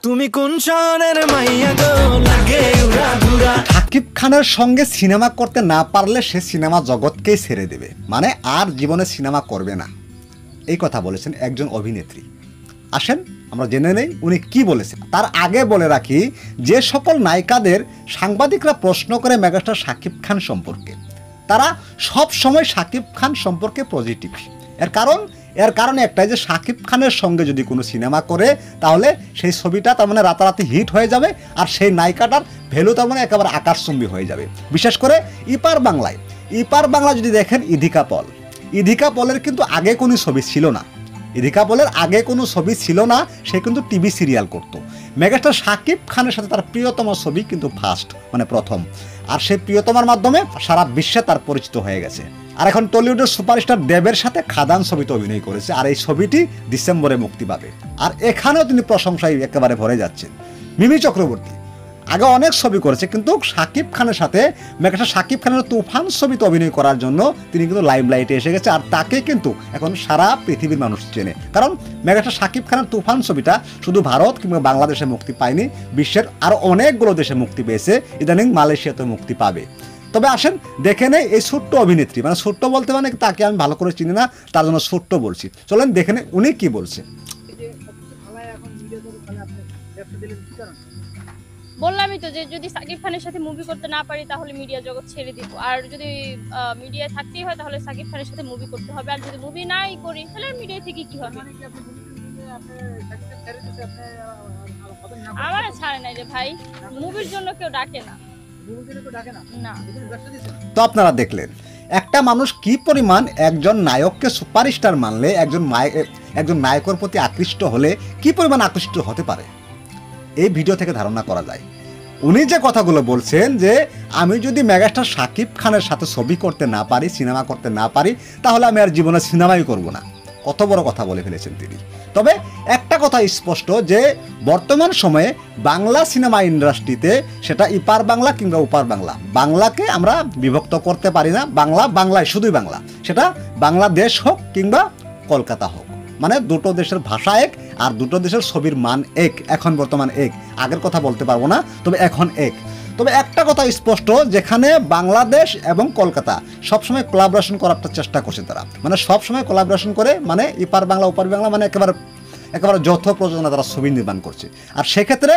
তুমি কোন শহরের মাইয়া গো লাগে উড়াধুরা। শাকিব খানের সঙ্গে সিনেমা করতে না পারলে সে সিনেমা জগৎকেই ছেড়ে দেবে, মানে আর জীবনে সিনেমা করবে না, এই কথা বলেছেন একজন অভিনেত্রী। আসেন আমরা জেনে নেই উনি কি বলেছেন। তার আগে বলে রাখি, যে সকল নায়িকাদের সাংবাদিকরা প্রশ্ন করে মেগাস্টার শাকিব খান সম্পর্কে, তারা সব সময় শাকিব খান সম্পর্কে পজিটিভ। এর কারণ একটাই যে শাকিব খানের সঙ্গে যদি কোনো সিনেমা করে তাহলে সেই ছবিটা তার মানে রাতারাতি হিট হয়ে যাবে, আর সেই নায়িকাটার ভ্যালু তার মানে একেবারে আকাশচুম্বী হয়ে যাবে। বিশেষ করে ইপার বাংলা যদি দেখেন, ইধিকা পলের কিন্তু আগে কোনো ছবি ছিল না। সে কিন্তু টিভি সিরিয়াল করতো। মেগাস্টার শাকিব খানের সাথে তার প্রিয়তম ছবি কিন্তু ফার্স্ট, মানে প্রথম, আর সেই প্রিয়তমার মাধ্যমে সারা বিশ্বে তার পরিচিত হয়ে গেছে। আর এখন টলিউডের সুপারস্টার দেবের সাথে খাদান ছবিতে অভিনয় করেছে, আর এই ছবিটি ডিসেম্বরে মুক্তি পাবে। আর এখানেও তিনি প্রশংসায় একেবারে ভরে যাচ্ছেন। মিমি চক্রবর্তী আগে অনেক ছবি করেছে, কিন্তু শাকিব খানের সাথে মেগাস্টার শাকিব খানের তুফান ছবিতে অভিনয় করার জন্য তিনি কিন্তু লাইমলাইটে এসে গেছে, আর তাকে কিন্তু এখন সারা পৃথিবীর মানুষ চেনে। কারণ মেগাস্টার শাকিব খানের তুফান ছবিটা শুধু ভারত কিংবা বাংলাদেশে মুক্তি পায়নি, বিশ্বের আরও অনেকগুলো দেশে মুক্তি পেয়েছে, ইদানিং মালয়েশিয়াতে মুক্তি পাবে। তবে আসেন দেখে নেই এই ছোট্ট অভিনেত্রী, মানে ছোট্ট বলতে মানে তাকে আমি ভালো করে চিনি না, তার জন্য ছোট্ট বলছি। চলেন দেখে নেই উনি কি বলছে। বললামই তো যে যদি সাকিব খানের সাথে মুভি করতে না পারি তাহলে মিডিয়া জগৎ ছেড়ে দিব, আর যদি মিডিয়ায় থাকতেই হয় তাহলে সাকিব খানের সাথে মুভি করতে হবে, আর যদি মুভি নাই করি তাহলে মিডিয়া থেকে কি হবে? আমার ছাড়ে নাই রে ভাই, মুভির জন্য কেউ ডাকে না। তো আপনারা দেখলেন একটা মানুষ কি পরিমাণ একজন নায়ককে সুপারস্টার মানলে, একজন নায়কের প্রতি আকৃষ্ট হলে কি পরিমাণ আকৃষ্ট হতে পারে, এই ভিডিও থেকে ধারণা করা যায়। উনি যে কথাগুলো বলছেন যে আমি যদি মেগাস্টার শাকিব খানের সাথে ছবি করতে না পারি, সিনেমা করতে না পারি, তাহলে আমি আর জীবনে সিনেমাই করব না, কত বড় কথা বলে ফেলেছেন তিনি। তবে একটা কথা স্পষ্ট যে বর্তমান সময়ে বাংলা সিনেমা ইন্ডাস্ট্রিতে, সেটা ইপার বাংলা কিংবা ওপার বাংলা, বাংলাকে আমরা বিভক্ত করতে পারি না। বাংলায় শুধুই বাংলা, সেটা বাংলাদেশ হোক কিংবা কলকাতা হোক, মানে দুটো দেশের ভাষা এক, আর দুটো দেশের ছবির মান এক, এখন বর্তমান এক, আগের কথা বলতে পারবো না, তবে এখন এক। তবে একটা কথা স্পষ্ট, যেখানে বাংলাদেশ এবং কলকাতা সবসময় কোলাবোরেশন করার চেষ্টা করছে তারা, মানে সবসময় কোলাবোরেশন করে, মানে ইপার বাংলা ওপার বাংলা, মানে একেবারে যৌথ প্রযোজনা তারা ছবি নির্মাণ করছে। আর সেক্ষেত্রে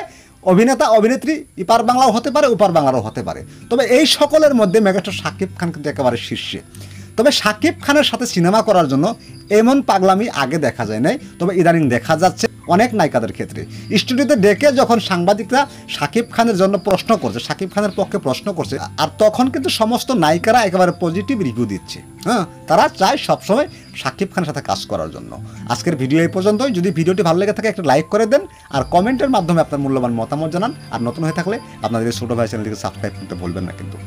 অভিনেতা অভিনেত্রী ইপার বাংলাও হতে পারে, ওপার বাংলারও হতে পারে। তবে এই সকলের মধ্যে মেগাস্টার শাকিব খান কিন্তু একেবারে শীর্ষে। তবে শাকিব খানের সাথে সিনেমা করার জন্য এমন পাগলামি আগে দেখা যায় নাই, তবে ইদানিং দেখা যাচ্ছে অনেক নায়িকাদের ক্ষেত্রে। স্টুডিওতে ডেকে যখন সাংবাদিকরা শাকিব খানের জন্য প্রশ্ন করছে, শাকিব খানের পক্ষে প্রশ্ন করছে, আর তখন কিন্তু সমস্ত নায়িকারা একেবারে পজিটিভ রিভিউ দিচ্ছে। তারা চায় সবসময় শাকিব খানের সাথে কাজ করার জন্য। আজকের ভিডিও এই পর্যন্তই। যদি ভিডিওটি ভালো লেগে থাকে একটা লাইক করে দেন, আর কমেন্টের মাধ্যমে আপনার মূল্যবান মতামত জানান। আর নতুন হয়ে থাকলে আপনাদের এই ছোটো ভাই চ্যানেলটিকে সাবস্ক্রাইব করতে ভুলবেন না কিন্তু।